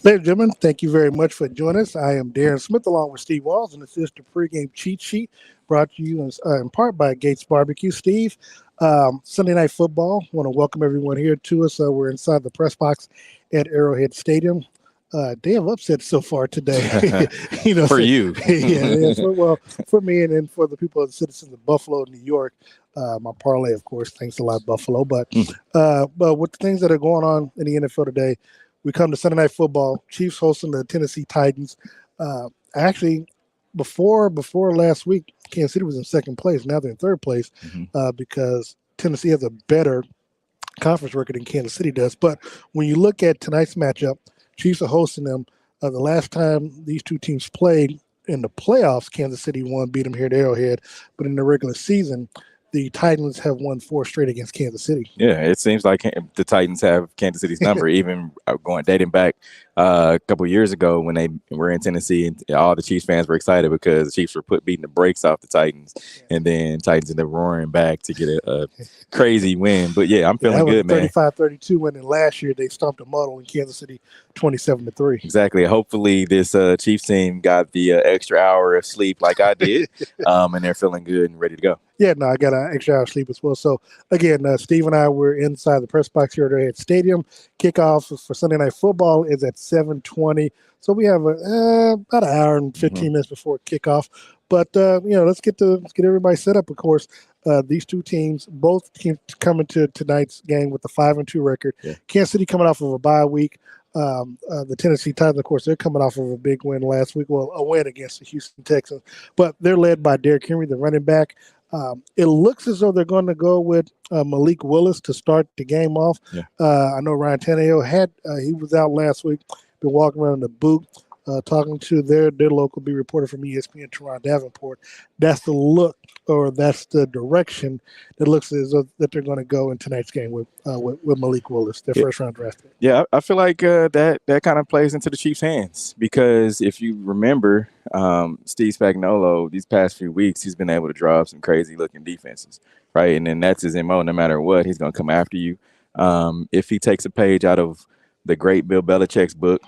Ladies and gentlemen, thank you very much for joining us. I am Darren Smith along with Steve Walls, and this is the pregame cheat sheet brought to you in part by Gates Barbecue. Steve, Sunday Night Football. Want to welcome everyone here to us. We're inside the press box at Arrowhead Stadium. Day of upsets so far today. For you. For me and then for the people, the citizens of Buffalo, New York. My parlay, of course. Thanks a lot, Buffalo. But with the things that are going on in the NFL today, we come to Sunday Night Football. Chiefs hosting the Tennessee Titans. Actually, before last week, Kansas City was in second place. Now they're in third place because Tennessee has a better conference record than Kansas City does. But when you look at tonight's matchup, Chiefs are hosting them. The last time these two teams played in the playoffs, Kansas City beat them here at Arrowhead. But in the regular season, the Titans have won 4 straight against Kansas City. Yeah, it seems like the Titans have Kansas City's number, even dating back a couple of years ago when they were in Tennessee, and all the Chiefs fans were excited because the Chiefs were beating the brakes off the Titans, and then Titans ended up roaring back to get a crazy win. But yeah, I'm feeling good, man. 35-32 win, and last year they stomped a muddle in Kansas City 27-3. Exactly. Hopefully this Chiefs team got the extra hour of sleep like I did, and they're feeling good and ready to go. Yeah, no, I got an extra hour of sleep as well. So, again, Steve and I were inside the press box here at Arrowhead Stadium. Kickoff for Sunday Night Football is at 7:20. So we have about an hour and 15 minutes before kickoff. But, let's get everybody set up, of course. These two teams, both teams coming to tonight's game with a 5-2 record. Yeah. Kansas City coming off of a bye week. The Tennessee Titans, of course, they're coming off of a big win last week. Well, a win against the Houston Texans. But they're led by Derrick Henry, the running back. It looks as though they're going to go with Malik Willis to start the game off. Yeah. I know Ryan Tannehill he was out last week, been walking around in the boot, talking to their local beat reporter from ESPN, Teron Davenport. That's the look, or that's the direction that looks as though that they're going to go in tonight's game with Malik Willis, their first round draft pick. Yeah, I feel like that kind of plays into the Chiefs' hands because if you remember, Steve Spagnuolo, these past few weeks, he's been able to draw up some crazy looking defenses, right? And then that's his MO. No matter what, he's going to come after you. If he takes a page out of the great Bill Belichick's book,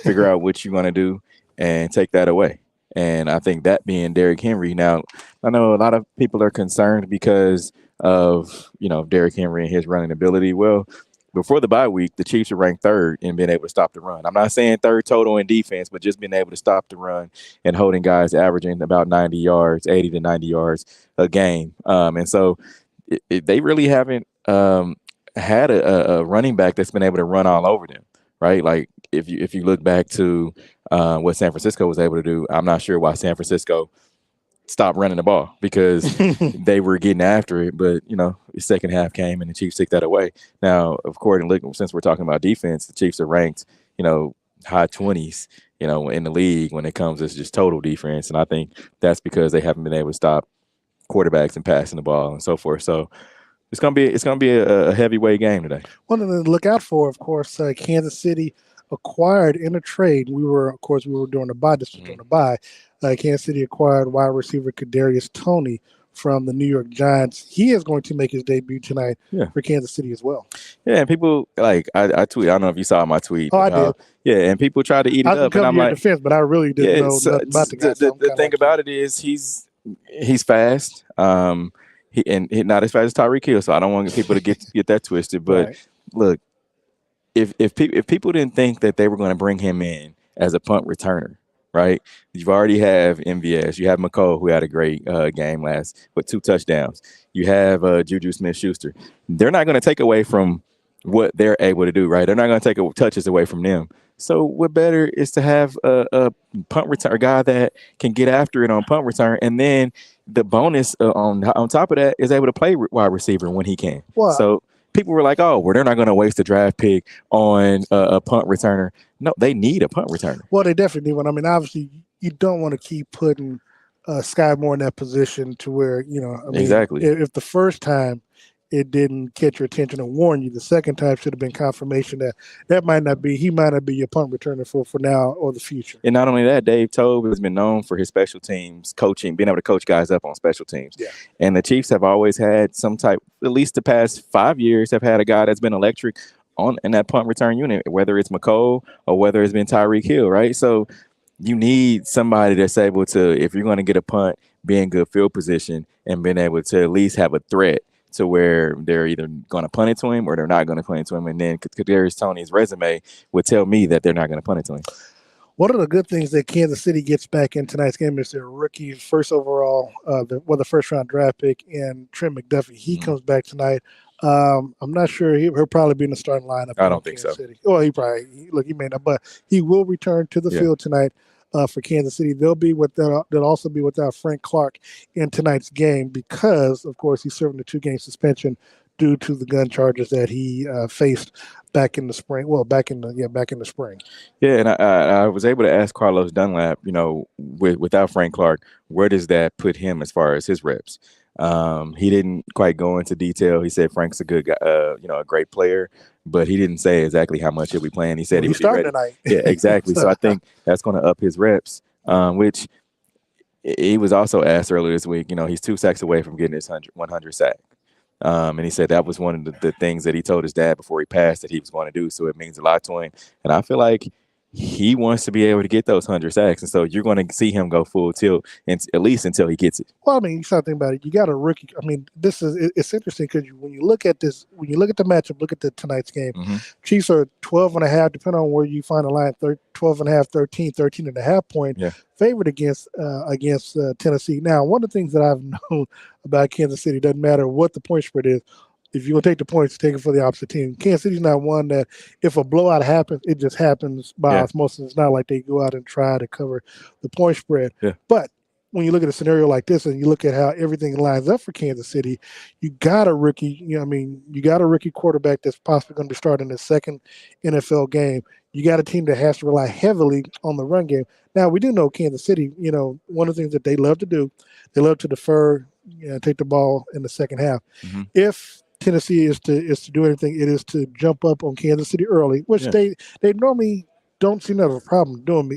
figure out what you want to do and take that away. And I think that being Derrick Henry. Now, I know a lot of people are concerned because of, Derrick Henry and his running ability. Well, before the bye week, the Chiefs are ranked third in being able to stop the run. I'm not saying third total in defense, but just being able to stop the run and holding guys averaging about 90 yards, 80 to 90 yards a game. And so they really haven't had a running back that's been able to run all over them, right? Like if you look back to what San Francisco was able to do, I'm not sure why San Francisco stopped running the ball because they were getting after it. But, the second half came and the Chiefs took that away. Now, of course, since we're talking about defense, the Chiefs are ranked, high 20s, in the league when it comes to just total defense. And I think that's because they haven't been able to stop quarterbacks and passing the ball and so forth. So it's gonna be a heavyweight game today. One thing to look out for, of course, Kansas City acquired in a trade. We were doing a buy. This was during a buy. Kansas City acquired wide receiver Kadarius Toney from the New York Giants. He is going to make his debut tonight for Kansas City as well. Yeah, and people I tweet. I don't know if you saw my tweet. Oh, I did. Yeah, and people try to eat it up, and I'm like, defense, but I really didn't know nothing about the guy. The thing about it is he's fast. He not as fast as Tyreek Hill, so I don't want people to get that twisted. But look, if people didn't think that they were going to bring him in as a punt returner, right? You already have MVS. You have McCole, who had a great game last with 2 touchdowns. You have Juju Smith-Schuster. They're not going to take away from what they're able to do, right? They're not going to take touches away from them. So what better is to have a punt return, a guy that can get after it on punt return, and then the bonus on top of that is able to play wide receiver when he can. Wow. So people were like, oh, well, they're not going to waste a draft pick on a punt returner. No, they need a punt returner. Well, they definitely need one. I mean, obviously, you don't want to keep putting Sky Moore in that position to where, exactly. If the first time it didn't catch your attention and warn you, the second time should have been confirmation that might not be your punt returner for now or the future. And not only that, Dave Tobe has been known for his special teams coaching, being able to coach guys up on special teams. Yeah. And the Chiefs have always had some type, at least the past 5 years, have had a guy that's been electric on in that punt return unit, whether it's McCole or whether it's been Tyreek Hill, right? So you need somebody that's able to, if you're going to get a punt, be in good field position and being able to at least have a threat to where they're either going to punt it to him or they're not going to punt it to him. And then Kadarius Toney's resume would tell me that they're not going to punt it to him. One of the good things that Kansas City gets back in tonight's game is their rookie, first overall, the first round draft pick, and Trent McDuffie. He comes back tonight. I'm not sure he'll probably be in the starting lineup. I don't think Kansas so. City. Well, he may not, but he will return to the field tonight for Kansas City. They'll also be without Frank Clark in tonight's game because, of course, he's serving a 2-game suspension due to the gun charges that he faced back in the spring. Well, back in the spring. Yeah, and I was able to ask Carlos Dunlap, without Frank Clark, where does that put him as far as his reps? He didn't quite go into detail. He said Frank's a good guy, a great player, but he didn't say exactly how much he'll be playing. He said he would be ready tonight. Yeah, exactly. So I think that's going to up his reps, which he was also asked earlier this week. He's 2 sacks away from getting his 100 sack. And he said that was one of the things that he told his dad before he passed that he was going to do. So it means a lot to him. And I feel like he wants to be able to get those 100 sacks. And so you're going to see him go full tilt, and at least until he gets it. Well, I mean, you start thinking about it. You got a rookie. I mean, it's interesting because when you look at the matchup, look at tonight's game, Chiefs are 12.5, depending on where you find the line, 12.5, 13.5 point favorite against Tennessee. Now, one of the things that I've known about Kansas City, doesn't matter what the point spread is, if you're going to take the points, take it for the opposite team. Kansas City's not one that if a blowout happens, it just happens by osmosis. It's not like they go out and try to cover the point spread. Yeah. But when you look at a scenario like this and you look at how everything lines up for Kansas City, you got a rookie, you got a rookie quarterback that's possibly going to be starting his second NFL game. You got a team that has to rely heavily on the run game. Now, we do know Kansas City, one of the things that they love to do, they love to defer, take the ball in the second half. If Tennessee is to do anything, it is to jump up on Kansas City early, which they normally don't seem to have a problem doing.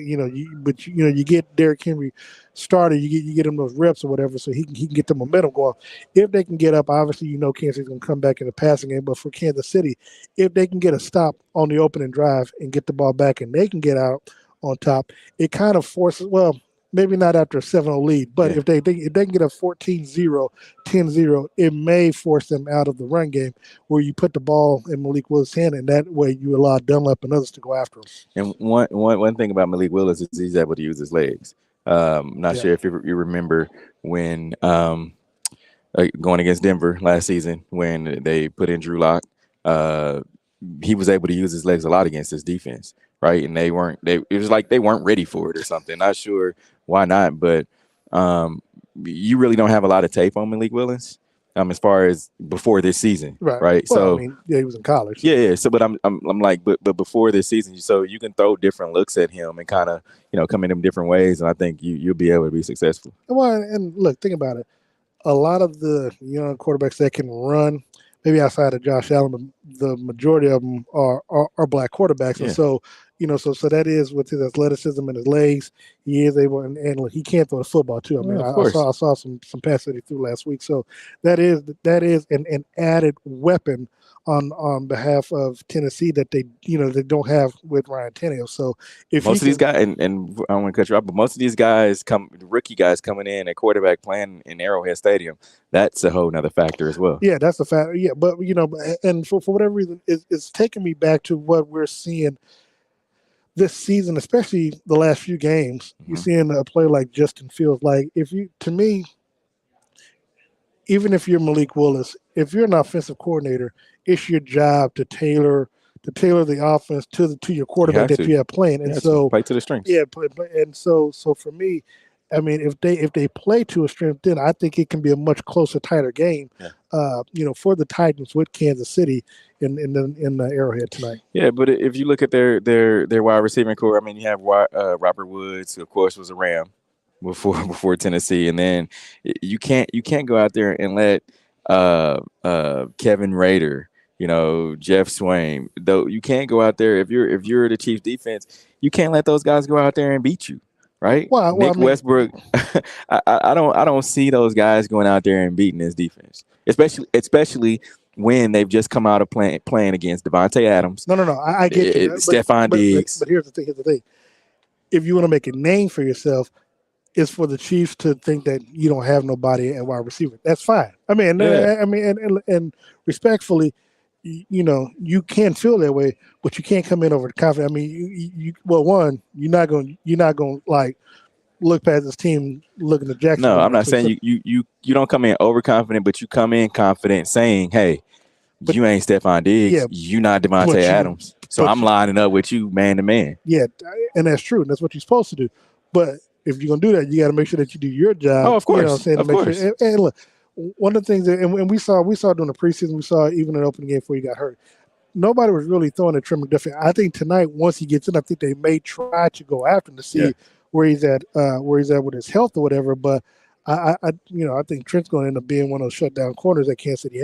But you get Derrick Henry started, you get him those reps or whatever, so he can get the momentum going. If they can get up, obviously Kansas City's going to come back in the passing game. But for Kansas City, if they can get a stop on the opening drive and get the ball back, and they can get out on top, it kind of forces. Well, maybe not after a 7-0 lead, but if they can get a 14-0, 10-0, it may force them out of the run game where you put the ball in Malik Willis' hand, and that way you allow Dunlap and others to go after him. And one thing about Malik Willis is he's able to use his legs. Not sure if you remember when going against Denver last season when they put in Drew Lock, he was able to use his legs a lot against this defense, right? And it was like they weren't ready for it or something. Not sure why not, but you really don't have a lot of tape on Malik Willis as far as before this season, right? Well, So I mean, he was in college. Yeah. So, but I'm like, but before this season, so you can throw different looks at him and kind of come in them different ways, and I think you'll be able to be successful. Well, and look, think about it. A lot of the young quarterbacks that can run, maybe outside of Josh Allen, the majority of them are black quarterbacks, and so so that is with his athleticism and his legs, he is able, and he can throw the football too. I mean, I saw some passes that he threw last week, so that is an added weapon on behalf of Tennessee that they don't have with Ryan Tannehill. So if most of these guys, and I don't want to cut you off, but most of these guys rookie guys coming in at quarterback playing in Arrowhead Stadium, that's a whole nother factor as well. Yeah, that's a factor. Yeah, but and for whatever reason, it's taking me back to what we're seeing this season, especially the last few games. You're seeing a player like Justin Fields. Like to me, even if you're Malik Willis, if you're an offensive coordinator, it's your job to tailor the offense to your quarterback that you have playing, and so play to the strengths. Yeah, and so for me, I mean, if they play to a strength, then I think it can be a much closer, tighter game. For the Titans with Kansas City in the Arrowhead tonight. Yeah, but if you look at their wide receiving core, I mean, you have Robert Woods, who of course was a Ram before Tennessee, and then you can't go out there and let Kevin Rader, Jeff Swain, though you can't go out there if you're the Chiefs defense, you can't let those guys go out there and beat you. Right, Nick Westbrook. I don't see those guys going out there and beating this defense, especially when they've just come out of playing against Devontae Adams. No. I get you. Stephon Diggs. But here's the thing. If you want to make a name for yourself, it's for the Chiefs to think that you don't have nobody at wide receiver. That's fine. I mean, and respectfully, you can feel that way, but you can't come in over the confidence. I mean, you're not going to like look past this team looking at Jackson. No, I'm not saying you don't come in overconfident, but you come in confident, saying, "Hey, you ain't Stephon Diggs. Yeah, you not Devontae Adams. So I'm lining up with you man to man." Yeah, and that's true. And that's what you're supposed to do. But if you're gonna do that, you got to make sure that you do your job. Oh, of course. You know what I'm saying? Of course. Sure, and look, one of the things that, and we saw during the preseason, we saw even in the opening game before he got hurt. Nobody was really throwing at Trent McDuffie. I think tonight, once he gets in, I think they may try to go after him to see where he's at with his health or whatever. But I think Trent's going to end up being one of those shutdown corners that Kansas City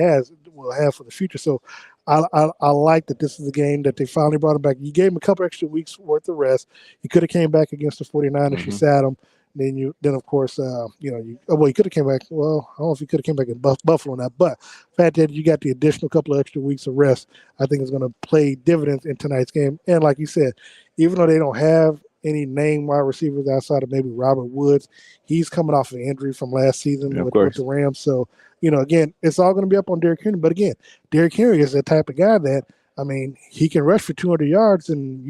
will have for the future. So I like that this is a game that they finally brought him back. You gave him a couple extra weeks worth of rest. He could have came back against the 49ers. You sat him. Then of course, he could have came back. Well, I don't know if he could have came back in Buffalo or not, but the fact that you got the additional couple of extra weeks of rest, I think is going to play dividends in tonight's game. And like you said, even though they don't have any name wide receivers outside of maybe Robert Woods, he's coming off an injury from last season with the Rams. So, again, it's all going to be up on Derrick Henry. But again, Derrick Henry is the type of guy that, I mean, he can rush for 200 yards and,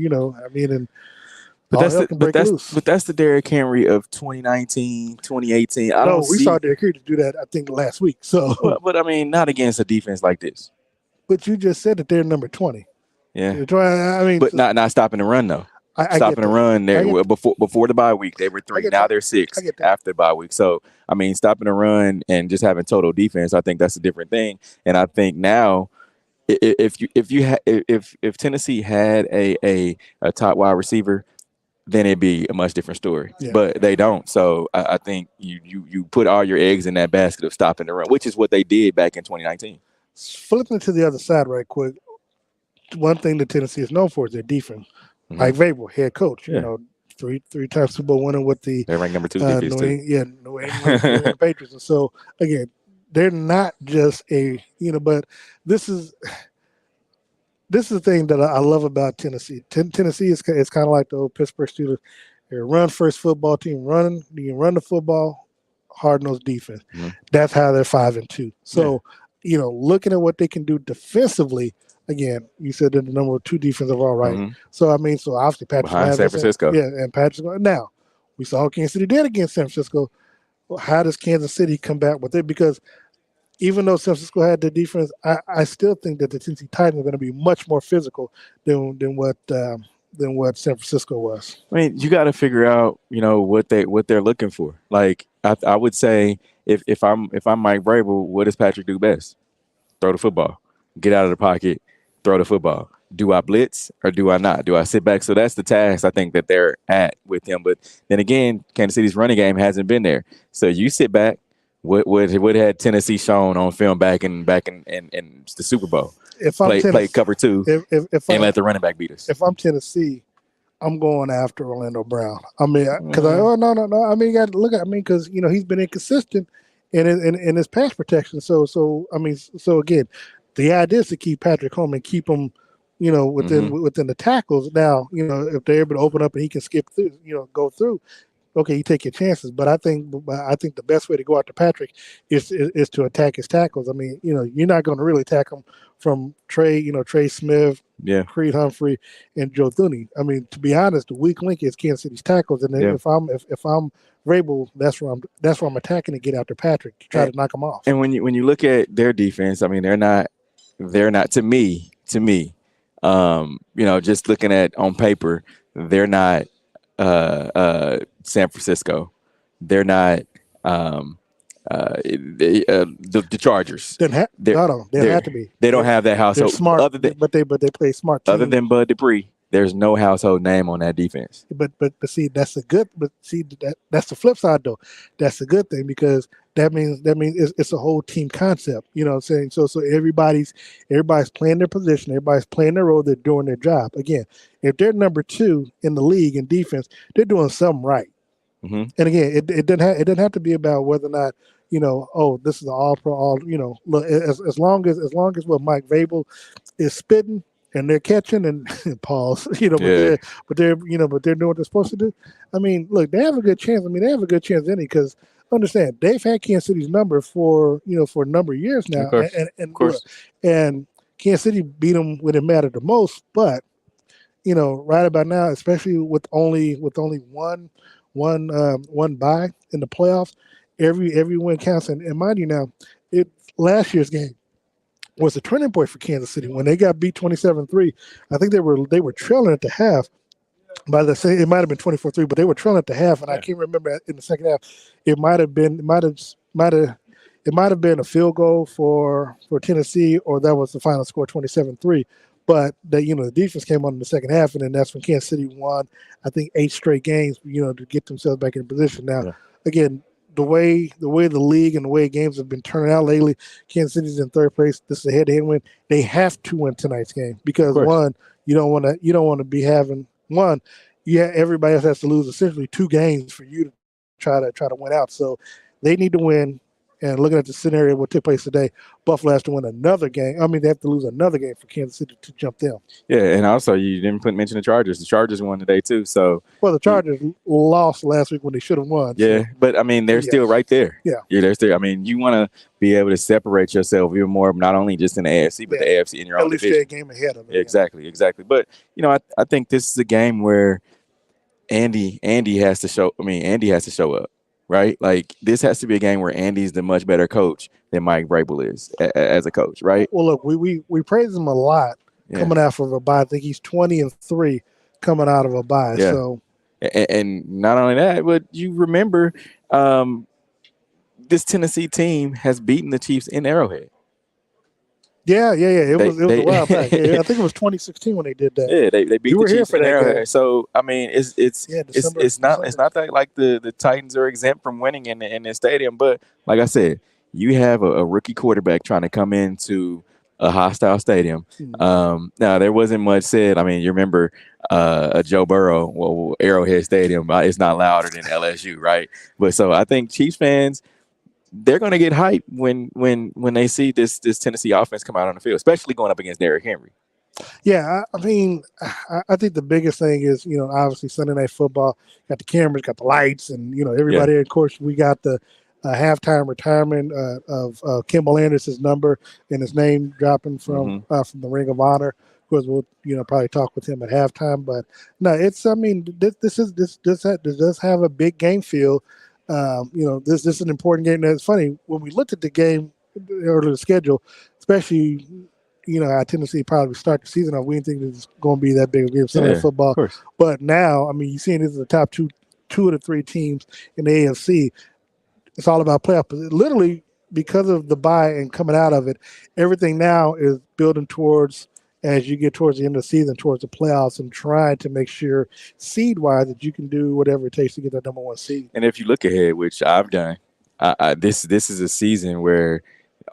But that's the Derrick Henry of 2019, 2018. We saw Derrick Henry do that, I think, last week. So, but I mean, not against a defense like this. But you just said that they're number 20. Yeah. But not stopping the run though. Stopping the run there before the bye week, they were 3. Now they're 6 after the bye week. So I mean, stopping the run and just having total defense, I think that's a different thing. And I think now, if Tennessee had a top wide receiver, then it'd be a much different story. Yeah. But they don't. So I think you put all your eggs in that basket of stopping the run, which is what they did back in 2019. Flipping to the other side right quick, one thing that Tennessee is known for is their defense. Mike Vrabel, head coach, three-time Super Bowl winner with the they're ranked number 2 defense too. New England Patriots. And so again, they're not just but this is the thing that I love about Tennessee. Tennessee is kind of like the old Pittsburgh Steelers. They're a run-first football team. You can run the football, hard-nosed defense. That's how they're 5-2. So, looking at what they can do defensively. Again, you said they're the number 2 defense overall, right? So obviously Patrick behind San Francisco. And Patrick. Now we saw what Kansas City did against San Francisco. Well, how does Kansas City come back with it? Because even though San Francisco had their defense, I still think that the Tennessee Titans are going to be much more physical than what San Francisco was. I mean, you got to figure out what they're looking for. Like I would say, if I'm Mike Vrabel, what does Patrick do best? Throw the football, get out of the pocket. Throw the football. Do I blitz or do I not? Do I sit back? So that's the task I think that they're at with him. But then again, Kansas City's running game hasn't been there. So you sit back. What had Tennessee shown on film back in the Super Bowl? Play cover 2 and let the running back beat us. If I'm Tennessee, I'm going after Orlando Brown. I mean, because no. I mean, you got to look at. I mean, because he's been inconsistent in his pass protection. So again. The idea is to keep Patrick home and keep him, within the tackles. Now, if they're able to open up and he can skip through, go through, okay, you take your chances. But I think the best way to go after Patrick is to attack his tackles. I mean, you're not going to really attack him from Trey Smith, Creed Humphrey, and Joe Thuney. I mean, to be honest, the weak link is Kansas City's tackles. And then if I'm Vrabel, that's where I'm attacking to get after Patrick to try to knock him off. And when you look at their defense, I mean, they're not to me, just looking at on paper, they're not San Francisco. They're not the Chargers. They have to be. They don't have that household. They're smart, but they play smart. Other than Bud Dupree, there's no household name on that defense. But see, that's that's the flip side though. That's a good thing because that means it's a whole team concept. You know what I'm saying? So everybody's playing their position, everybody's playing their role, they're doing their job. Again, if they're number 2 in the league in defense, they're doing something right. And again, it doesn't have to be about whether or not oh, this is an all pro, all look, as long as what Mike Vrabel is spitting and they're catching and pause, Yeah, but they're doing what they're supposed to do. I mean, look, they have a good chance. I mean, they have a good chance any because understand they've had Kansas City's number for a number of years of now, course, of and look, course. and Kansas City beat them when it mattered the most, but right about now, especially with only one bye in the playoffs, every win counts. And mind you, now it last year's game was a turning point for Kansas City when they got beat 27-3. I think they were trailing at the half. By the same, it might have been 24-3, but they were trailing at the half, and I Yeah, can't remember in the second half. It might have been a field goal for Tennessee, or that was the final score 27-3. But the defense came on in the second half, and then that's when Kansas City won. I think 8 straight games, to get themselves back in position. Now, yeah, again, the league and the way games have been turning out lately, Kansas City's in third place. This is a head-to-head win. They have to win tonight's game of because course. one, you don't want to be having one. Yeah, everybody else has to lose essentially 2 games for you to try to win out. So they need to win. And looking at the scenario what took place today, Buffalo has to win another game. I mean, they have to lose another game for Kansas City to jump them. Yeah, and also you didn't mention the Chargers. The Chargers won today too. So Well, the you, Chargers lost last week when they should have won. yeah, So but I mean they're yeah, still right there. yeah, Yeah, they're still. I mean, you want to be able to separate yourself even more, not only just in the AFC, but yeah. the AFC in your At own least they're a division. game ahead of Yeah, them. Yeah. exactly, exactly. But I think this is a game where Andy has to show. I mean, Andy has to show up, right? Like this has to be a game where Andy's the much better coach than Mike Vrabel is as a coach, right? Well, look, we praise him a lot Yeah, coming out of a bye. I think he's 20-3 coming out of a bye. yeah. So And not only that, but you remember um, this Tennessee team has beaten the Chiefs in Arrowhead. yeah. It They was a they while back. Yeah, I think it was 2016 when they did that. yeah, they beat You the were here Chiefs for in that game. Arrowhead. So I mean, Yeah, it's December. it's not it's December. not that like the Titans are exempt from winning in the stadium, but like I said, you have a rookie quarterback trying to come into a hostile stadium. Hmm. Now there wasn't much said. I mean, you remember Joe Burrow, well, Arrowhead Stadium, it's not louder than LSU, right? But so I think Chiefs fans they're going to get hyped when they see this Tennessee offense come out on the field, especially going up against Derrick Henry. Yeah, I mean, I think the biggest thing is, obviously Sunday Night Football, got the cameras, got the lights, and, Yeah. everybody. Of course, we got the halftime retirement of Kimball Anderson's number and his name dropping Hmm. from the Ring of Honor. Of course, we'll, probably talk with him at halftime. But no, I mean, this does have a big game feel. This is an important game. Now, it's funny, when we looked at the game earlier the schedule, especially how Tennessee probably start the season off. We didn't think it was going to be that big of a game Sunday Yeah, Night of Football. course. But now, I mean, you're seeing this is the top two of the 3 teams in the AFC. It's all about playoff. Literally, because of the bye and coming out of it, everything now is building towards, as you get towards the end of the season, towards the playoffs and trying to make sure seed-wise that you can do whatever it takes to get that number 1 seed. And if you look ahead, which I've done, this is a season where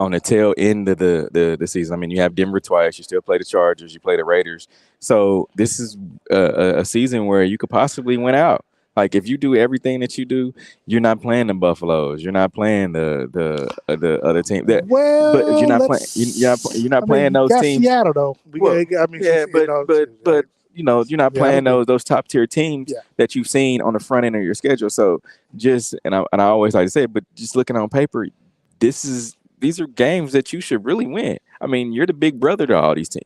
on the tail end of the season, I mean, you have Denver twice, you still play the Chargers, you play the Raiders. So this is a season where you could possibly win out. Like if you do everything that you do, you're not playing the Buffaloes, you're not playing the other team. But Well, you're not playing let's. you're not I playing mean, you those got teams. Seattle though. Well, I mean, yeah, but you're not Seattle playing good. those top tier teams Yeah. that you've seen on the front end of your schedule. So just and I always like to say it, but just looking on paper, these are games that you should really win. I mean, you're the big brother to all these teams.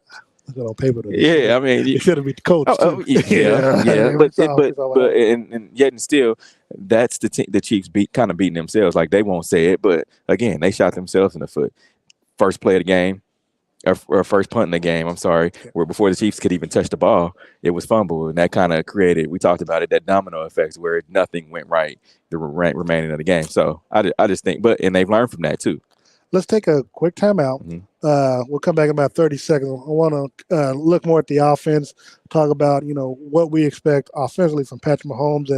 Look on paper though. Yeah, I mean, They should have beat the coach too. yeah, It's all right. and yet and still, that's the Chiefs kind of beating themselves. Like they won't say it, but again, they shot themselves in the foot. First play of the game, or first punt in the game. I'm sorry, where before the Chiefs could even touch the ball, it was fumble, and that kind of created. We talked about it, that domino effect where nothing went right the remaining of the game. So I just think, and they've learned from that too. Let's take a quick timeout. We'll come back in about 30 seconds. I want to look more at the offense, talk about what we expect offensively from Patrick Mahomes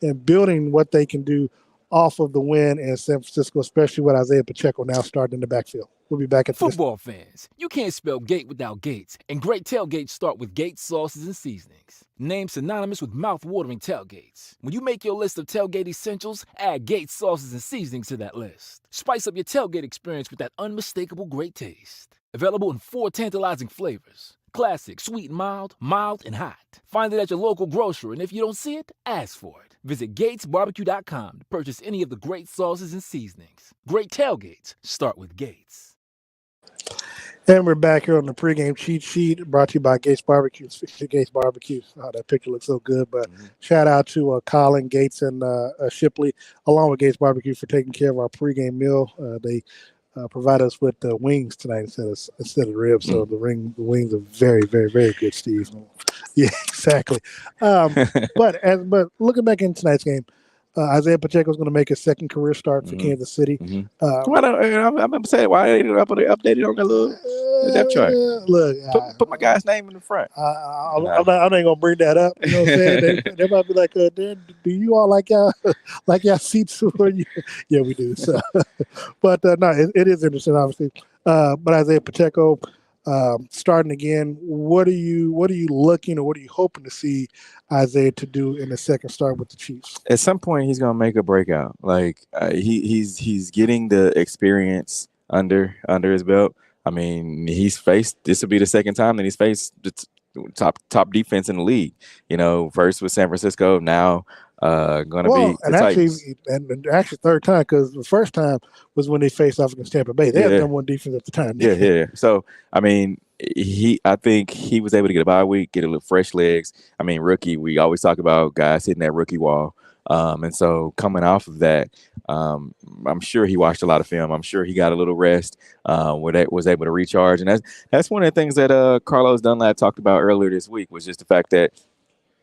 and building what they can do off of the win in San Francisco, especially with Isaiah Pacheco now starting in the backfield. We'll be back after this. Football fans, you can't spell gate without Gates, and great tailgates start with Gates sauces and seasonings. Named synonymous with mouth-watering tailgates. When you make your list of tailgate essentials, add Gates sauces and seasonings to that list. Spice up your tailgate experience with that unmistakable great taste. Available in 4 tantalizing flavors. Classic, sweet and mild, mild and hot. Find it at your local grocer, and if you don't see it, ask for it. Visit GatesBarbecue.com to purchase any of the great sauces and seasonings. Great tailgates start with Gates. And we're back here on the pregame cheat sheet brought to you by Gates Barbecue. Gates Barbecue. Oh, that picture looks so good. But shout out to Colin, Gates, and Shipley, along with Gates Barbecue, for taking care of our pregame meal. They provide us with wings tonight instead of ribs. So the wings are very, very, very good, Steve. Yeah, exactly. But looking back in tonight's game, Isaiah Pacheco is going to make his second career start for Kansas City. I'm saying why they didn't update it on the little depth chart. Look, put my guy's name in the front. I'm not going to bring that up. You know what I'm saying? They might be like, do you all like y'all seats? Yeah, we do. So, but no, it is interesting, obviously. But Isaiah Pacheco starting again. What are you looking, or what are you hoping to see Isaiah to do in the second start with the Chiefs? At some point, he's gonna make a breakout. Like he's getting the experience under his belt. I mean, this will be the second time that he's faced the top defense in the league. You know, first with San Francisco, now gonna be the Titans. Actually third time, because the first time was when they faced off against Tampa Bay. They had number one defense at the time. Yeah. So I mean, I think he was able to get a bye week, get a little fresh legs. I mean, rookie. We always talk about guys hitting that rookie wall. And so coming off of that, I'm sure he watched a lot of film. I'm sure he got a little rest, was able to recharge. And that's one of the things that Carlos Dunlap talked about earlier this week, was just the fact that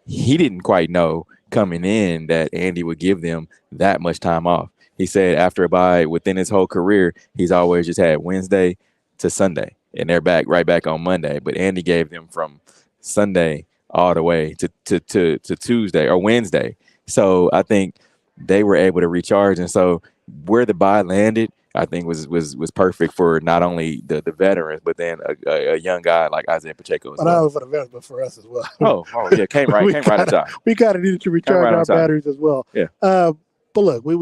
he didn't quite know coming in that Andy would give them that much time off. He said after a bye, within his whole career, he's always just had Wednesday to Sunday, and they're right back on Monday. But Andy gave them from Sunday all the way to Tuesday or Wednesday. So I think they were able to recharge. And so where the bye landed, I think was perfect for not only the veterans, but then a young guy like Isaiah Pacheco as well. Not only for the veterans, but for us as well. Oh yeah, came right on time. We kind of needed to recharge our batteries as well. Yeah. But look, we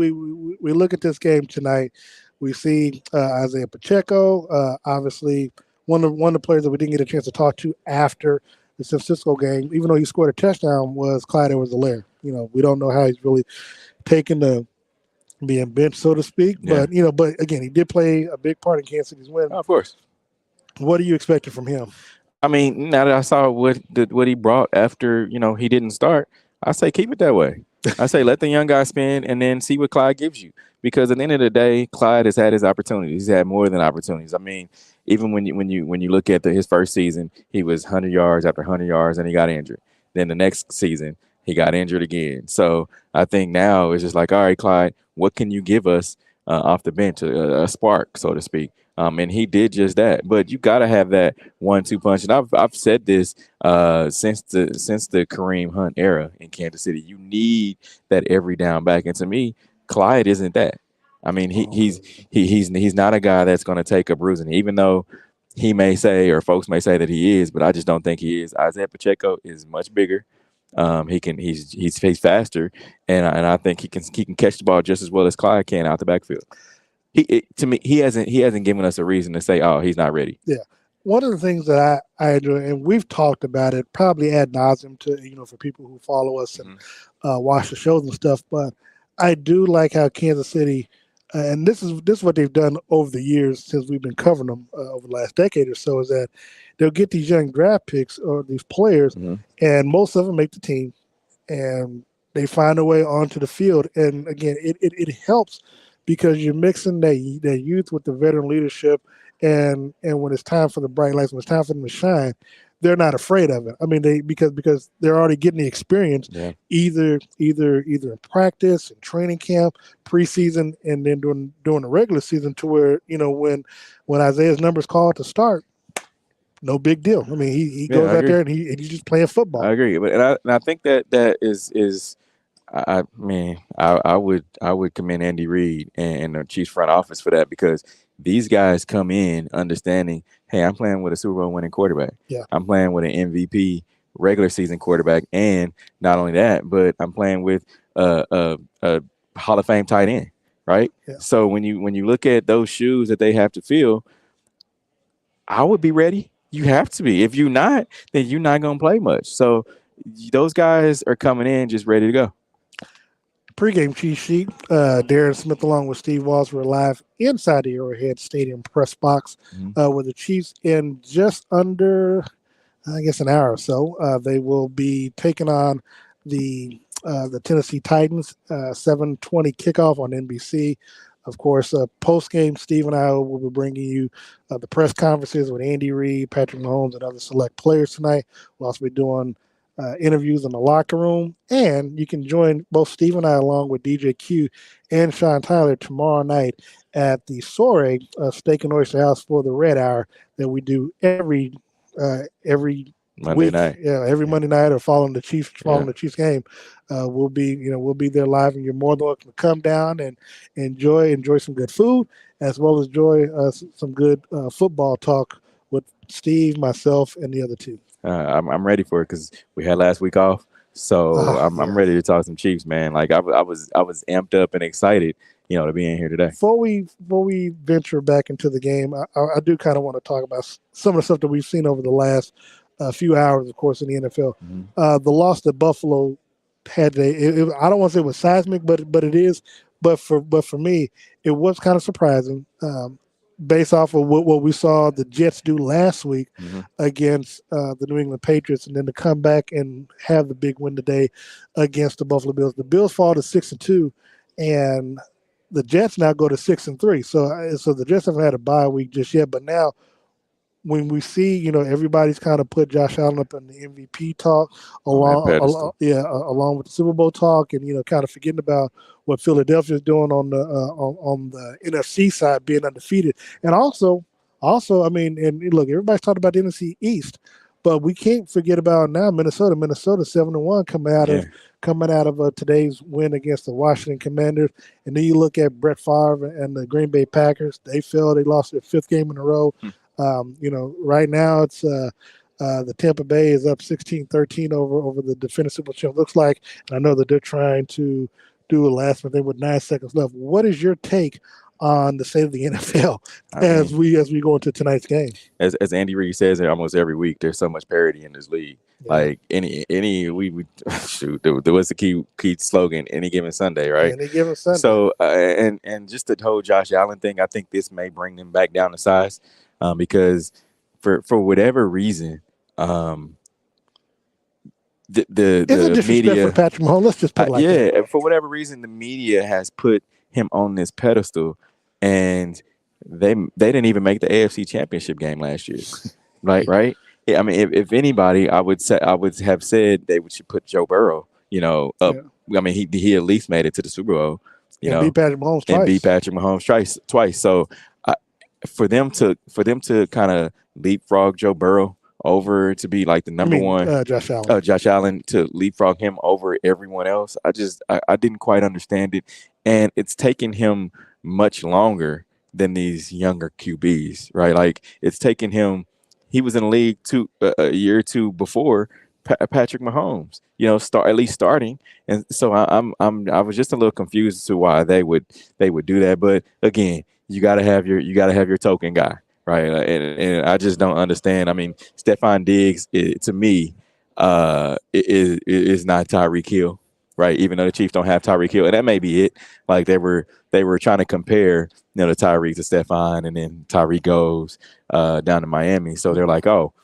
look at this game tonight. We see Isaiah Pacheco, obviously one of the players that we didn't get a chance to talk to after the San Francisco game, even though he scored a touchdown, was Clyde Edwards-Helaire. You know, we don't know how he's really taken the being benched, so to speak. Yeah. But again, he did play a big part in Kansas City's win. Oh, of course. What are you expecting from him? I mean, now that I saw what he brought after, he didn't start, I say keep it that way. I say let the young guy spin and then see what Clyde gives you. Because at the end of the day, Clyde has had his opportunities. He's had more than opportunities. I mean, even when you look at his first season, he was 100 yards after 100 yards and he got injured. Then the next season, he got injured again. So I think now it's just like, all right, Clyde, what can you give us off the bench, a spark, so to speak? And he did just that. But you got to have that 1-2 punch. And I've said this since the Kareem Hunt era in Kansas City. You need that every down back. And to me, Clyde isn't that. I mean, he's not a guy that's going to take a bruising, even though he may say, or folks may say that he is, but I just don't think he is. Isaiah Pacheco is much bigger. He's faster, and I think he can catch the ball just as well as Clyde can out the backfield. To me, he hasn't given us a reason to say, oh, he's not ready. Yeah. One of the things that I enjoy, and we've talked about it probably ad nauseum to for people who follow us and watch the shows and stuff, but I do like how Kansas City, and this is what they've done over the years since we've been covering them over the last decade or so, is that they'll get these young draft picks or these players, and most of them make the team, and they find a way onto the field. And again, it helps because you're mixing that youth with the veteran leadership, and when it's time for the bright lights, when it's time for them to shine, they're not afraid of it. I mean, because they're already getting the experience, either in practice and training camp, preseason, and then during the regular season, to where when Isaiah's numbers called to start, no big deal. I mean, he goes out there and he's just playing football. I agree, but I think that is I would commend Andy Reid and the Chiefs front office for that, because these guys come in understanding, hey, I'm playing with a Super Bowl winning quarterback. Yeah. I'm playing with an MVP regular season quarterback, and not only that, but I'm playing with a Hall of Fame tight end, right? Yeah. So when you look at those shoes that they have to fill, I would be ready. You have to be. If you're not, then you're not gonna play much. So those guys are coming in just ready to go. Pregame cheat sheet. Darren Smith along with Steve Walls were live inside the Arrowhead Stadium press box with the Chiefs in just under, I guess, an hour or so. They will be taking on the Tennessee Titans. 7:20 kickoff on NBC. Of course, post game, Steve and I will be bringing you the press conferences with Andy Reid, Patrick Mahomes, and other select players tonight. We'll also be doing interviews in the locker room, and you can join both Steve and I along with DJ Q and Sean Tyler tomorrow night at the Soiree Steak and Oyster House for the Red Hour that we do every Monday week. night. Yeah, every Monday night or following the Chiefs game. We'll be there live, and you're more than welcome to come down and enjoy some good food, as well as enjoy some good football talk with Steve, myself, and the other two. I'm ready for it because we had last week off, so I'm ready to talk some Chiefs, man. Like I was amped up and excited, to be in here today. Before we venture back into the game, I do kind of want to talk about some of the stuff that we've seen over the last few hours, of course, in the NFL. The loss that Buffalo had today, I don't want to say it was seismic, but it is. But for me, it was kind of surprising. Based off of what we saw the Jets do last week against the New England Patriots, and then to come back and have the big win today against the Buffalo Bills. The Bills fall to 6-2, and the Jets now go to 6-3. So the Jets haven't had a bye week just yet, but now when we see, everybody's kind of put Josh Allen up in the MVP talk along with the Super Bowl talk, and kind of forgetting about what Philadelphia is doing on the NFC side, being undefeated, and also, I mean, and look, everybody's talking about the NFC East, but we can't forget about now Minnesota. Minnesota 7-1 coming out of today's win against the Washington Commanders, and then you look at Brett Favre and the Green Bay Packers. They fell. They lost their fifth game in a row. Right now it's the Tampa Bay is up 16-13 over the defending Super Bowl champ. Looks like, and I know that they're trying to do a last minute thing with 9 seconds left. What is your take on the state of the NFL as we go into tonight's game? As Andy Reid says almost every week, there's so much parity in this league. Yeah. Like we shoot, there was the key slogan, any given Sunday, right? Any given Sunday. So and just the whole Josh Allen thing, I think this may bring them back down to size. Because for whatever reason, the media for Patrick Mahomes. Let's just put it like that. For whatever reason, the media has put him on this pedestal, and they didn't even make the AFC Championship game last year, right? Yeah, I mean, if anybody, I would have said they should put Joe Burrow, up. Yeah. I mean, he at least made it to the Super Bowl, and beat Patrick Mahomes twice. So. For them to kind of leapfrog Joe Burrow over to be like the number one, Josh Allen to leapfrog him over everyone else, I didn't quite understand it, and it's taken him much longer than these younger QBs, right? Like it's taken him. He was in the league a year or two before Patrick Mahomes, at least starting, and so I was just a little confused as to why they would do that, but again. You gotta have your token guy, right? And I just don't understand. I mean, Stephon Diggs, to me, is not Tyreek Hill, right? Even though the Chiefs don't have Tyreek Hill, and that may be it. Like they were trying to compare, the Tyreek to Stephon, and then Tyreek goes down to Miami, so they're like, oh,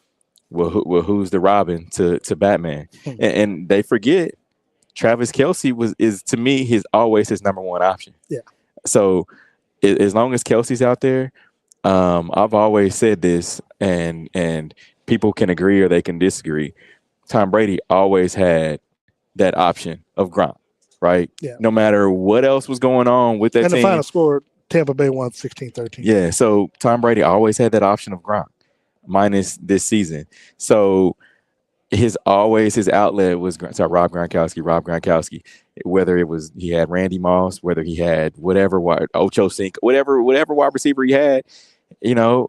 well, who's the Robin to Batman? And they forget Travis Kelce is to me always his number one option. Yeah. So. As long as Kelsey's out there, I've always said this, and people can agree or they can disagree. Tom Brady always had that option of Gronk, right? Yeah. No matter what else was going on with that team. And the final score, Tampa Bay won 16-13. Yeah, so Tom Brady always had that option of Gronk, minus this season. So his outlet was Rob Gronkowski. Whether it was he had Randy Moss, whether he had whatever Ocho Cinco, whatever wide receiver he had, Hall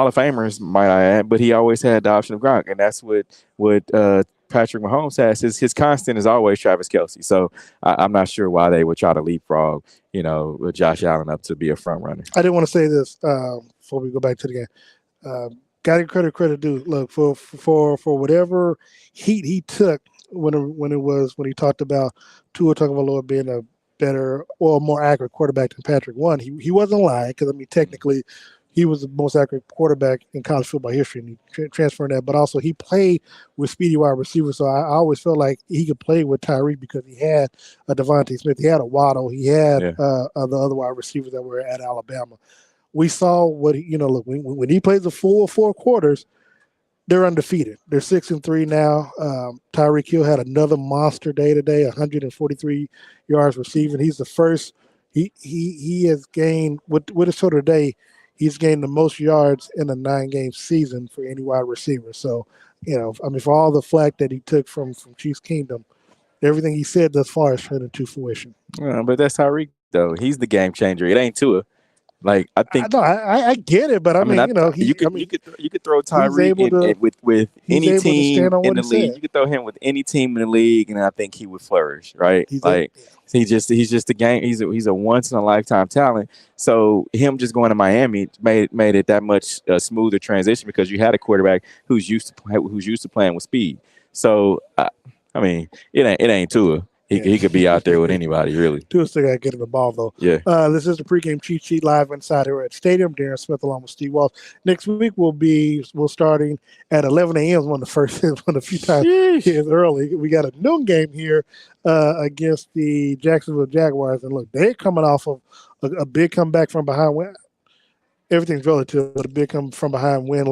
of Famers might I add, but he always had the option of Gronk, and that's what Patrick Mahomes has. His constant is always Travis Kelce. So I'm not sure why they would try to leapfrog, Josh Allen up to be a front runner. I didn't want to say this before we go back to the game. Got to credit due. Look, for whatever heat he took when he talked about Tua Tagovailoa being a better or more accurate quarterback than Patrick. He wasn't lying, because I mean technically he was the most accurate quarterback in college football history, and he transferred that. But also he played with speedy wide receivers, so I always felt like he could play with Tyreek because he had a Devontae Smith, he had a Waddle, he had the other wide receivers that were at Alabama. We saw what look, when he plays the full 4 quarters, they're undefeated. They're 6-3 now. Tyreek Hill had another monster day today, 143 yards receiving. He's the first. He has gained with his total today. He's gained the most yards in a 9-game season for any wide receiver. So, for all the flack that he took from Chiefs Kingdom, everything he said thus far has turned into fruition. But that's Tyreek, though. He's the game changer. It ain't Tua. Like I think I get it, but I mean, you could throw Tyreek with any team in the league. You could throw him with any team in the league, and I think he would flourish, right? He's just a game. He's a once in a lifetime talent. So him just going to Miami made it that much smoother transition, because you had a quarterback who's used to playing with speed. So I mean, it ain't Tua. He could be out there with anybody, really. Tua still got to get in the ball, though. Yeah. This is the pregame cheat sheet live inside Arrowhead Stadium. Darren Smith along with Steve Walsh. Next week we'll starting at 11 a.m. One of the few times it's early. We got a noon game here against the Jacksonville Jaguars, and look, they're coming off of a big comeback from behind win. Everything's relative, but a big come from behind win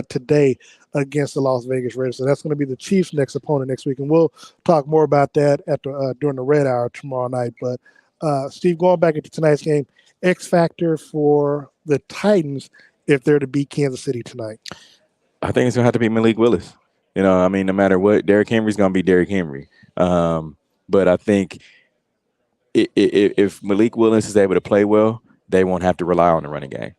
today against the Las Vegas Raiders. So that's going to be the Chiefs' next opponent next week, and we'll talk more about that during the Red Hour tomorrow night. But Steve, going back into tonight's game, X factor for the Titans if they're to beat Kansas City tonight. I think it's going to have to be Malik Willis. No matter what, Derrick Henry's going to be Derrick Henry. But I think if Malik Willis is able to play well, they won't have to rely on the running game.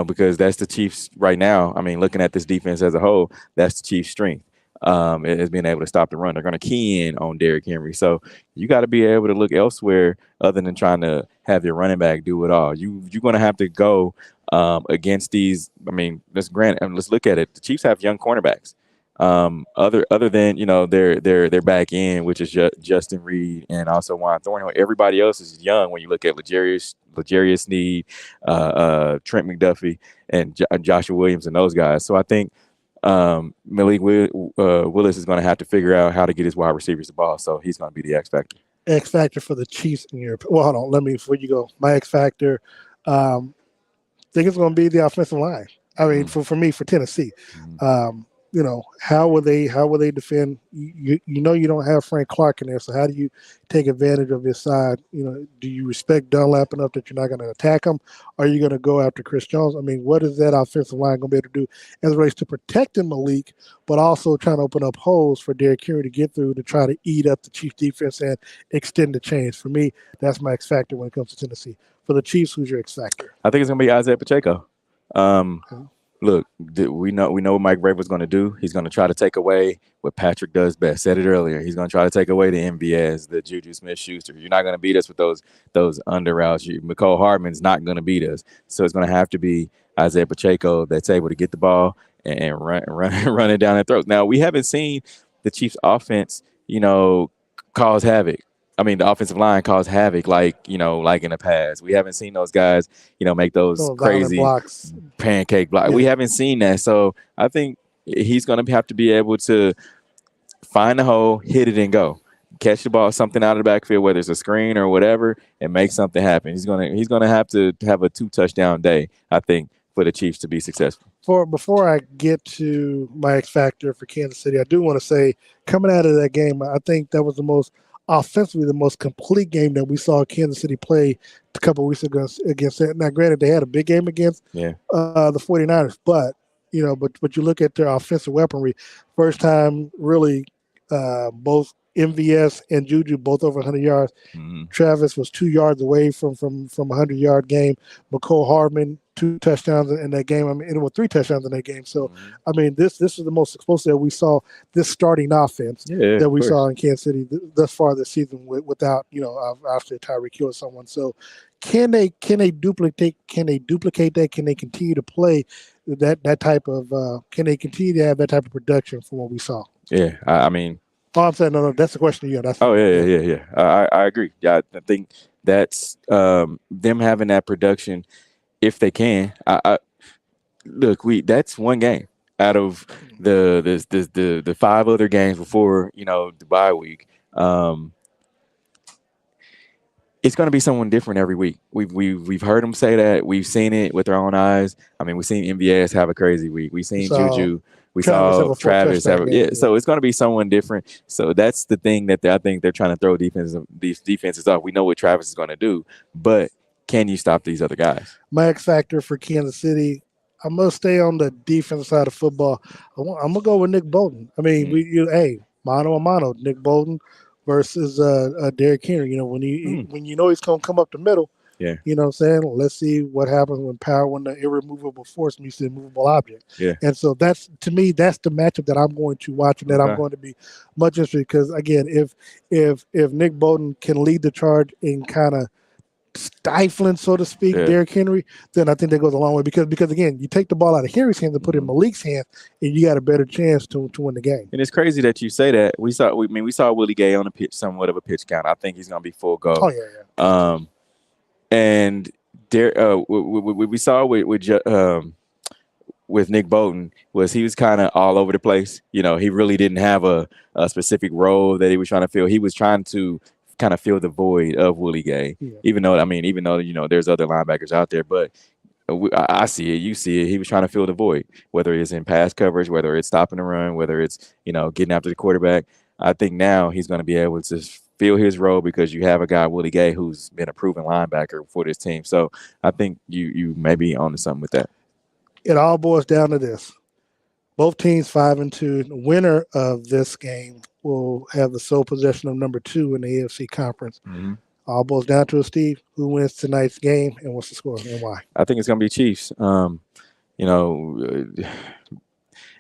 Because that's the Chiefs right now. I mean, looking at this defense as a whole, that's the Chiefs' strength. Is being able to stop the run. They're going to key in on Derrick Henry. So you got to be able to look elsewhere other than trying to have your running back do it all. You're going to have to go against these. I mean, let's look at it. The Chiefs have young cornerbacks. Other than their back end, which is Justin Reed and also Juan Thornhill. Everybody else is young when you look at L'Jarius Sneed, Trent McDuffie, and Joshua Williams and those guys. So I think Malik Willis is going to have to figure out how to get his wide receivers the ball. So he's going to be the X factor. X factor for the Chiefs in your. Well, hold on. Before you go, my X factor. Think it's going to be the offensive line. I mean, for me, for Tennessee. How will they defend? You don't have Frank Clark in there, so how do you take advantage of his side? Do you respect Dunlap enough that you're not going to attack him? Are you going to go after Chris Jones? I mean, what is that offensive line going to be able to do as it relates to protecting Malik, but also trying to open up holes for Derrick Henry to get through to try to eat up the Chiefs defense and extend the chains? For me, that's my X factor when it comes to Tennessee. For the Chiefs, who's your X factor? I think it's going to be Isaiah Pacheco. Look, we know what Mike Vrabel's going to do. He's going to try to take away what Patrick does best. Said it earlier. He's going to try to take away the MVS, the Juju Smith-Schuster. You're not going to beat us with those under routes. Mecole Hardman's not going to beat us. So it's going to have to be Isaiah Pacheco that's able to get the ball and run it down their throats. Now, we haven't seen the Chiefs' offense, cause havoc. I mean, the offensive line caused havoc, like in the past. We haven't seen those guys, make those crazy blocks, pancake blocks. Yeah. We haven't seen that. So I think he's going to have to be able to find the hole, hit it, and go. Catch the ball, something out of the backfield, whether it's a screen or whatever, and make something happen. He's going to have to have a 2-touchdown day, I think, for the Chiefs to be successful. Before I get to my X factor for Kansas City, I do want to say, coming out of that game, I think that was offensively the most complete game that we saw Kansas City play a couple of weeks ago against it. Now, granted, they had a big game against the 49ers, but but you look at their offensive weaponry. First time really, both MVS and Juju both over 100 yards. Mm-hmm. Travis was 2 yards away from a 100-yard game. McCole Hardman 2 touchdowns in that game. I mean, it was 3 touchdowns in that game. So, I mean, this is the most explosive that we saw. This starting offense that we saw in Kansas City thus far this season without obviously Tyreek Hill or someone. So, can they duplicate that? Can they continue to play that type of? Can they continue to have that type of production from what we saw? Yeah, I mean. Oh, I'm saying no. That's the question to you. That's yeah. I agree. Yeah, I think that's them having that production if they can. Look, that's one game out of the 5 other games before the bye week. It's going to be someone different every week. We've heard them say that. We've seen it with our own eyes. I mean, we've seen MVS have a crazy week. We've seen Juju. We saw Travis have so it's going to be someone different. So that's the thing that I think they're trying to throw these defenses off. We know what Travis is going to do, but can you stop these other guys? My X factor for Kansas City, I must stay on the defensive side of football. I'm going to go with Nick Bolton. I mean, mano a mano, Nick Bolton versus Derrick Henry. When you know he's going to come up the middle. Yeah. You know what I'm saying? Let's see what happens when the irremovable force meets the immovable object. Yeah. And so that's, to me, that's the matchup that I'm going to watch and that I'm going to be much interested, because again, if Nick Bolton can lead the charge in kind of stifling, so to speak, Derrick Henry, then I think that goes a long way, because again, you take the ball out of Henry's hands and put it in Malik's hands, and you got a better chance to win the game. And it's crazy that you say that. We saw Willie Gay on the pitch, somewhat of a pitch count. I think he's going to be full go. Oh yeah. And we saw with Nick Bolton was he was kind of all over the place. He really didn't have a specific role that he was trying to fill. He was trying to kind of fill the void of Willie Gay, even though there's other linebackers out there, but I see it, you see it. He was trying to fill the void, whether it's in pass coverage, whether it's stopping the run, whether it's getting after the quarterback. I think now he's going to be able to fill his role because you have a guy, Willie Gay, who's been a proven linebacker for this team. So I think you may be onto something with that. It all boils down to this. Both teams 5-2. The winner of this game will have the sole possession of number 2 in the AFC conference. Mm-hmm. All boils down to Steve. Who wins tonight's game and what's the score and why? I think it's going to be Chiefs.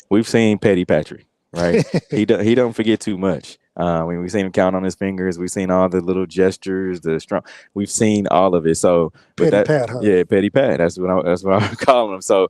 We've seen Petty Patrick, right? he don't forget too much. We've seen him count on his fingers. We've seen all the little gestures, the strong. We've seen all of it. So Petty Pat, huh? Yeah, Petty Pat. That's what I'm calling him. So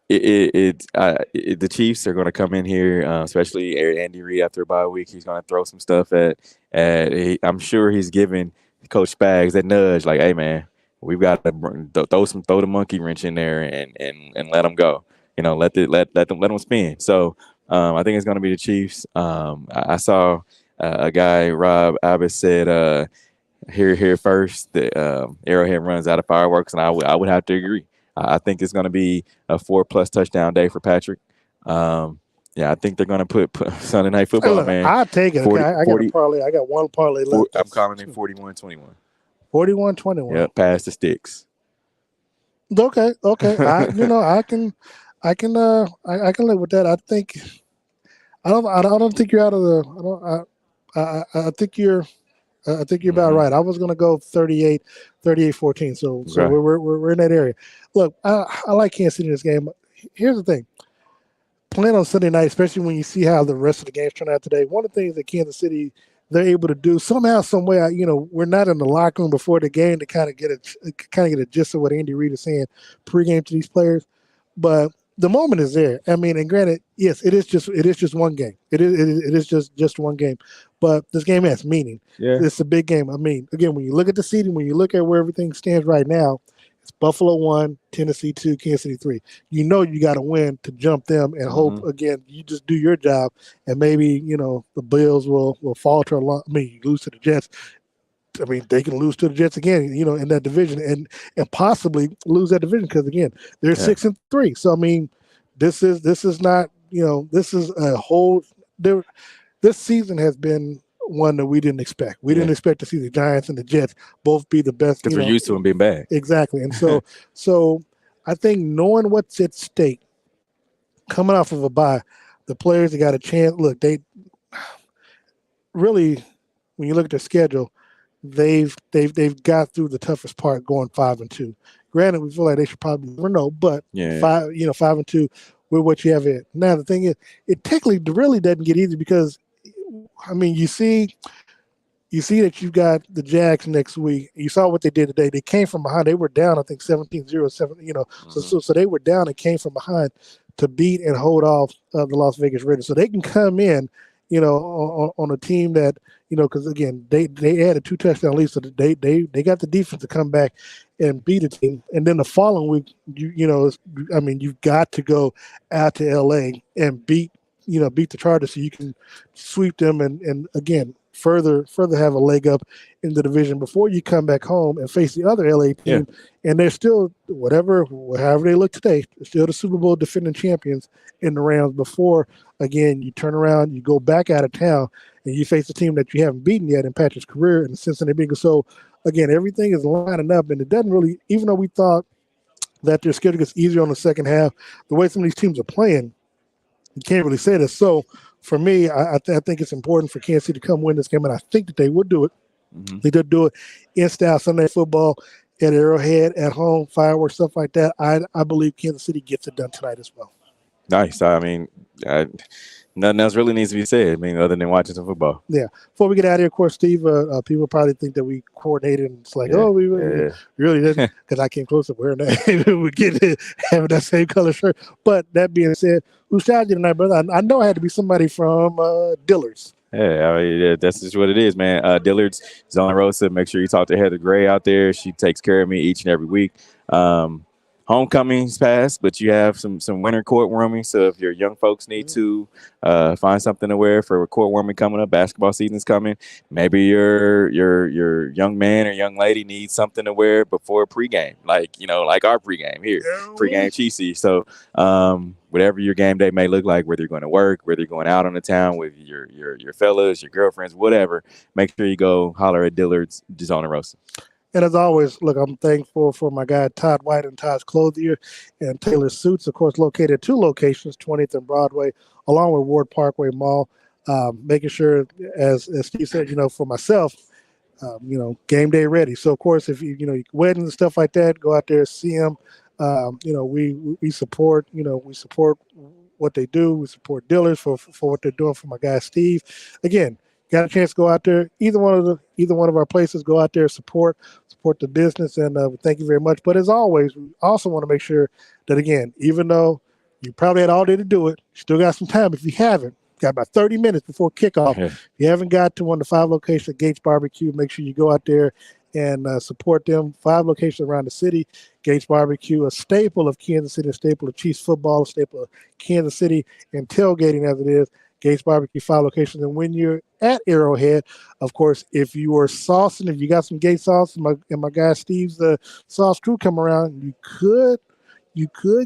the Chiefs are going to come in here, especially Andy Reid after a bye week. He's going to throw some stuff at I'm sure he's giving Coach Spags that nudge, like, hey man, we've got to throw the monkey wrench in there and let them go. Let them spin. So I think it's going to be the Chiefs. I saw a guy, Rob Abbott, said here first that Arrowhead runs out of fireworks, and I would have to agree. I think it's going to be a 4+ touchdown day for Patrick. I think they're going to put Sunday Night Football, man. I'll take it. 40, I got a parlay. I got one parlay left. I'm calling it 41-21. 41-21. Yeah, pass the sticks. Okay. I can live with that. I don't think you're out of the. I think you're about right. I was going to go 38-14. So we're in that area. Look, I like Kansas City in this game. Here's the thing. Playing on Sunday night, especially when you see how the rest of the games turn out today, one of the things that Kansas City, they're able to do somehow, some way, we're not in the locker room before the game to kind of get a gist of what Andy Reid is saying pregame to these players. But the moment is there. I mean, and granted, yes, it is just one game. It is just one game. But this game has meaning. Yeah. It's a big game. I mean, again, when you look at the seeding, when you look at where everything stands right now, it's Buffalo 1, Tennessee 2, Kansas City 3. You got to win to jump them and hope, again, you just do your job, and maybe, the Bills will falter along. I mean, you lose to the Jets. I mean, they can lose to the Jets again, in that division and possibly lose that division because, again, they're 6-3. So, I mean, this is not, this is a whole – this season has been one that we didn't expect. We didn't expect to see the Giants and the Jets both be the best. Because we're used to them being bad. Exactly. And so I think knowing what's at stake, coming off of a bye, the players that got a chance. Look, they really, when you look at their schedule, they've got through the toughest part going 5-2. Granted, we feel like they should probably never know, but Yeah. 5-2 with what you have in. Now the thing is, it technically really doesn't get easy because, I mean, you see that you've got the Jags next week. You saw what they did today. They came from behind. They were down, I think 17-0, 7. So they were down and came from behind to beat and hold off the Las Vegas Raiders. So they can come in, on a team that, because again, they had a 2-touchdown lead, so they got the defense to come back and beat a team. And then the following week, you've got to go out to LA and beat the Chargers so you can sweep them and again further have a leg up in the division before you come back home and face the other LA team. Yeah. And they're still however they look today, they're still the Super Bowl defending champions in the Rams before, again, you turn around, you go back out of town and you face a team that you haven't beaten yet in Patrick's career in the Cincinnati Bengals. So again, everything is lining up and it doesn't really, even though we thought that their schedule gets easier on the second half, the way some of these teams are playing, you can't really say this. So for me, I think it's important for Kansas City to come win this game, and I think that they would do it. Mm-hmm. They did do it in style Sunday football at Arrowhead, at home, fireworks, stuff like that. I believe Kansas City gets it done tonight as well. Nice. I mean, nothing else really needs to be said. I mean, other than watching some football. Yeah. Before we get out of here, of course, Steve, people probably think that we coordinated, and it's like, we really didn't, because I came close to wearing that. We get having that same color shirt. But that being said, who shot you tonight, brother? I know it had to be somebody from Dillard's. Yeah, I mean, that's just what it is, man. Dillard's, Zona Rosa. Make sure you talk to Heather Gray out there. She takes care of me each and every week. Homecoming's passed, but you have some winter court warming. So if your young folks need to find something to wear for court warming coming up, basketball season's coming. Maybe your young man or young lady needs something to wear before pregame, like our pregame here, pregame G.E.H.A. So whatever your game day may look like, whether you're going to work, whether you're going out on the town with your fellas, your girlfriends, whatever, make sure you go holler at Dillard's, Zona Rosa. And as always, look, I'm thankful for my guy Todd White and Todd's Clothier and Taylor Suits, of course, located at 2 locations, 20th and Broadway, along with Ward Parkway Mall. Making sure, as Steve said, for myself, game day ready. So, of course, if weddings and stuff like that, go out there, see them. We support, we support what they do. We support dealers for what they're doing for my guy Steve. Again, got a chance to go out there, either one of our places, go out there, support the business, and thank you very much. But as always, we also want to make sure that, again, even though you probably had all day to do it, you still got some time. If you haven't, got about 30 minutes before kickoff. If you haven't got to one of the 5 locations at G.E.H.A Barbecue, make sure you go out there and support them. 5 locations around the city. G.E.H.A Barbecue, a staple of Kansas City, a staple of Chiefs football, a staple of Kansas City, and tailgating as it is. G.E.H.A Barbecue, 5 locations. And when you're at Arrowhead, of course, if you are saucing, if you got some G.E.H.A sauce, and my guy Steve's sauce crew come around, you could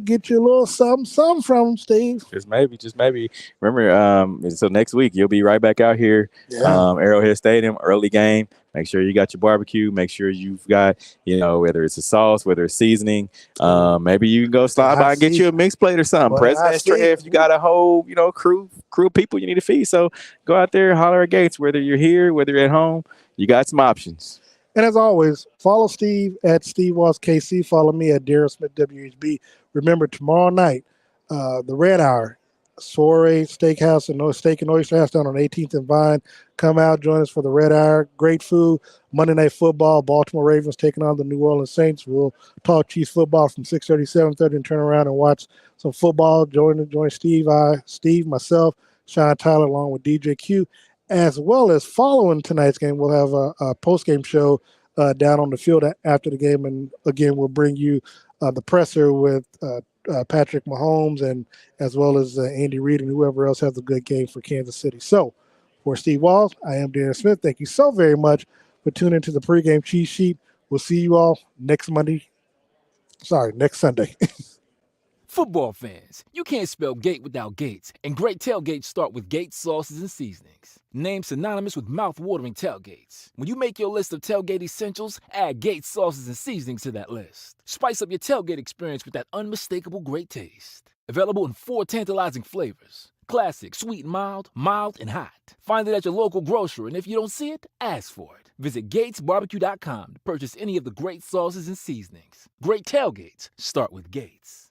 get your little something from them, Steve. Just maybe. Remember, so next week you'll be right back out here, Arrowhead Stadium, early game. Make sure you got your barbecue. Make sure you've got, whether it's a sauce, whether it's seasoning. Maybe you can go slide by and get you a mixed plate or something. President's tray if you got a whole, crew of people you need to feed. So go out there, holler at Gates, whether you're here, whether you're at home, you got some options. And as always, follow Steve at Steve Walls KC. Follow me at Darren Smith WHB. Remember, tomorrow night, the Red Hour, Soiree Steakhouse and Steak and Oyster House down on 18th and Vine. Come out, join us for the Red Hour. Great food. Monday Night Football. Baltimore Ravens taking on the New Orleans Saints. We'll talk Chiefs football from 6:30, 7:30, and turn around and watch some football. Join Steve, myself, Sean Tyler, along with DJ Q. As well as following tonight's game, we'll have a post-game show down on the field after the game. And, again, we'll bring you the presser with Patrick Mahomes and as well as Andy Reid and whoever else has a good game for Kansas City. So, for Steve Walls, I am Darren Smith. Thank you so very much for tuning into the pregame cheat sheet. We'll see you all next Sunday. Football fans, you can't spell gate without Gates, and great tailgates start with Gates sauces and seasonings. Named synonymous with mouth-watering tailgates. When you make your list of tailgate essentials, add Gates sauces and seasonings to that list. Spice up your tailgate experience with that unmistakable great taste. Available in 4 tantalizing flavors. Classic, sweet and mild, mild and hot. Find it at your local grocer, and if you don't see it, ask for it. Visit GatesBarbecue.com to purchase any of the great sauces and seasonings. Great tailgates start with Gates.